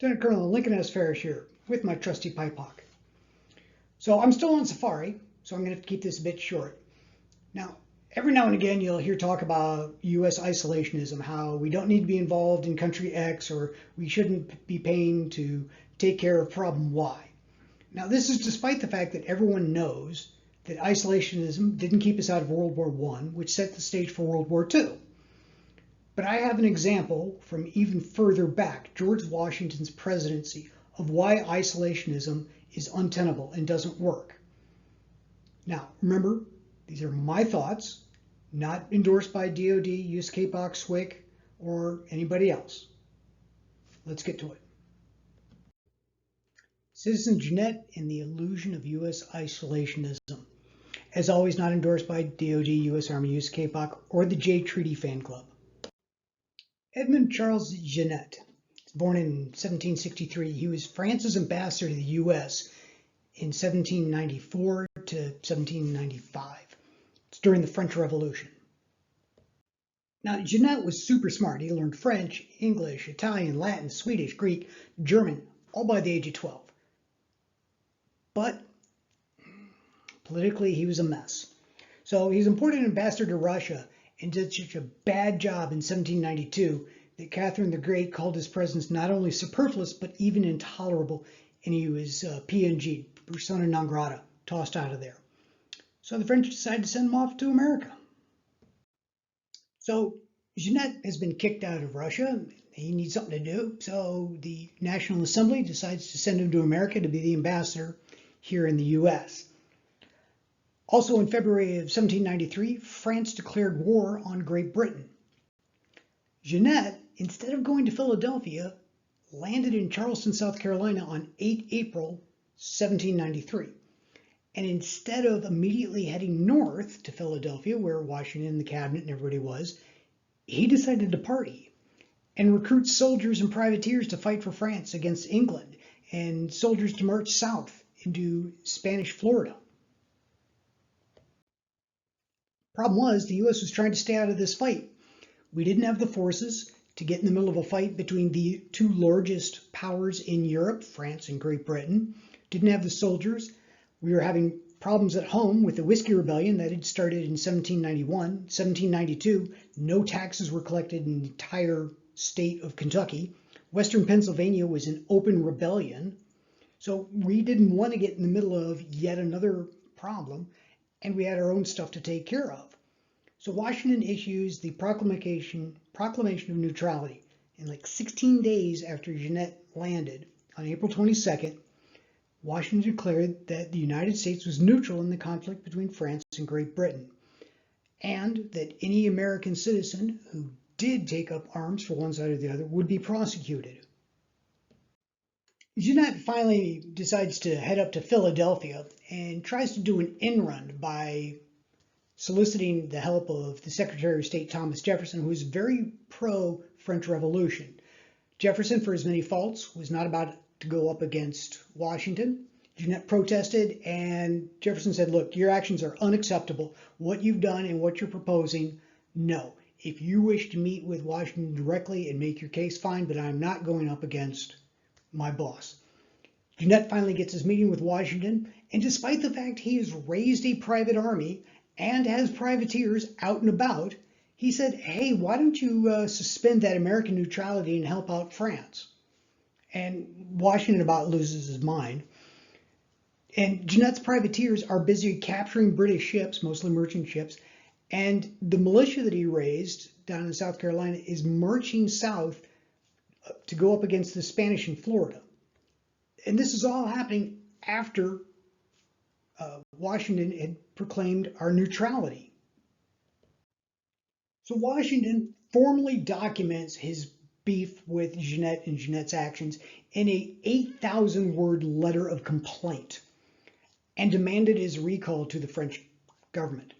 Lieutenant Colonel Lincoln S. Ferris here with my trusty pipe hawk. So I'm still on safari, so I'm going to have to keep this a bit short. Now, every now and again you'll hear talk about U.S. isolationism, how we don't need to be involved in country X or we shouldn't be paying to take care of problem Y. Now, this is despite the fact that everyone knows that isolationism didn't keep us out of World War I, which set the stage for World War II. But I have an example from even further back, George Washington's presidency, of why isolationism is untenable and doesn't work. Now, remember, these are my thoughts, not endorsed by DoD, USCAPOC, SWCC, or anybody else. Let's get to it. Citizen Genet and the Illusion of U.S. Isolationism. As always, not endorsed by DoD, U.S. Army, USCAPOC, or the J Treaty Fan Club. Edmund Charles Genet, born in 1763, he was France's ambassador to the U.S. in 1794 to 1795. It's during the French Revolution. Now, Genet was super smart. He learned French, English, Italian, Latin, Swedish, Greek, German, all by the age of 12. But politically, he was a mess. So he's appointed ambassador to Russia and did such a bad job in 1792 that Catherine the Great called his presence not only superfluous, but even intolerable, and he was PNG, persona non grata, tossed out of there. So the French decided to send him off to America. So Genet has been kicked out of Russia. He needs something to do, so the National Assembly decides to send him to America to be the ambassador here in the U.S. Also in February of 1793, France declared war on Great Britain. Genet, instead of going to Philadelphia, landed in Charleston, South Carolina on 8 April 1793. And instead of immediately heading north to Philadelphia, where Washington, the cabinet, and everybody was, he decided to party and recruit soldiers and privateers to fight for France against England and soldiers to march south into Spanish Florida. Problem was, the U.S. was trying to stay out of this fight. We didn't have the forces to get in the middle of a fight between the two largest powers in Europe, France and Great Britain. Didn't have the soldiers. We were having problems at home with the Whiskey Rebellion that had started in 1791. 1792, no taxes were collected in the entire state of Kentucky. Western Pennsylvania was in open rebellion. So we didn't want to get in the middle of yet another problem, and we had our own stuff to take care of. So Washington issues the Proclamation of Neutrality. And like 16 days after Genet landed, on April 22nd, Washington declared that the United States was neutral in the conflict between France and Great Britain, and that any American citizen who did take up arms for one side or the other would be prosecuted. Genet finally decides to head up to Philadelphia and tries to do an in-run by soliciting the help of the Secretary of State Thomas Jefferson, who was very pro-French Revolution. Jefferson, for his many faults, was not about to go up against Washington. Genet protested, and Jefferson said, look, your actions are unacceptable. What you've done and what you're proposing, no. If you wish to meet with Washington directly and make your case, fine, but I'm not going up against my boss. Genet finally gets his meeting with Washington, and despite the fact he has raised a private army and has privateers out and about, he said, hey, why don't you suspend that American neutrality and help out France? And Washington about loses his mind. And Genet's privateers are busy capturing British ships, mostly merchant ships, and the militia that he raised down in South Carolina is marching south to go up against the Spanish in Florida. And this is all happening after Washington had proclaimed our neutrality. So Washington formally documents his beef with Genet and Genet's actions in a 8,000-word letter of complaint and demanded his recall to the French government.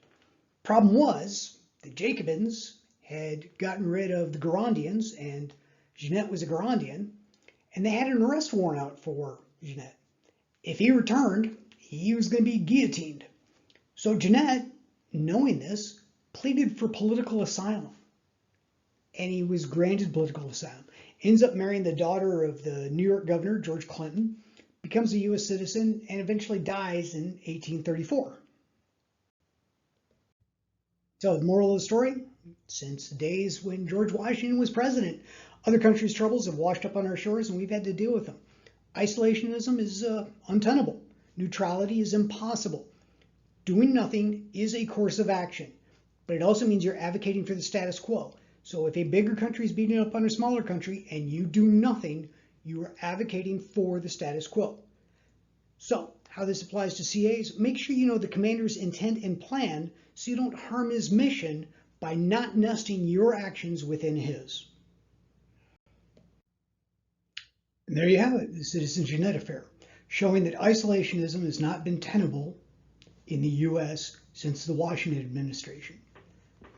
Problem was, the Jacobins had gotten rid of the Girondians, and Genet was a Girondian, and they had an arrest warrant out for Genet. If he returned, he was going to be guillotined. So Genet, knowing this, pleaded for political asylum. And he was granted political asylum. ends up marrying the daughter of the New York governor, George Clinton, becomes a U.S. citizen, and eventually dies in 1834. So the moral of the story, since the days when George Washington was president, other countries' troubles have washed up on our shores and we've had to deal with them. Isolationism is untenable. Neutrality is impossible. Doing nothing is a course of action, but it also means you're advocating for the status quo. So if a bigger country is beating up on a smaller country and you do nothing, you are advocating for the status quo. So how this applies to CAs, make sure you know the commander's intent and plan so you don't harm his mission by not nesting your actions within his. And there you have it, the Citizen Genet affair, showing that isolationism has not been tenable in the U.S. since the Washington administration.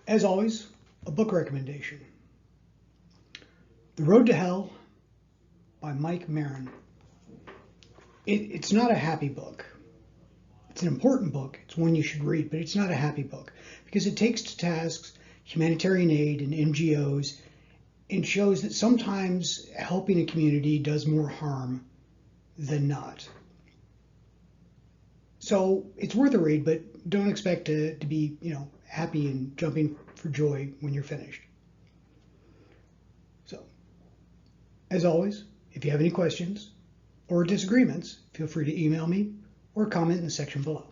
As always, a book recommendation. The Road to Hell by Mike Marin. It's not a happy book. It's an important book. It's one you should read, but it's not a happy book because it takes to task humanitarian aid and NGOs and shows that sometimes helping a community does more harm than not. So it's worth a read, but don't expect to be, happy and jumping for joy when you're finished. So, as always, if you have any questions or disagreements, feel free to email me or comment in the section below.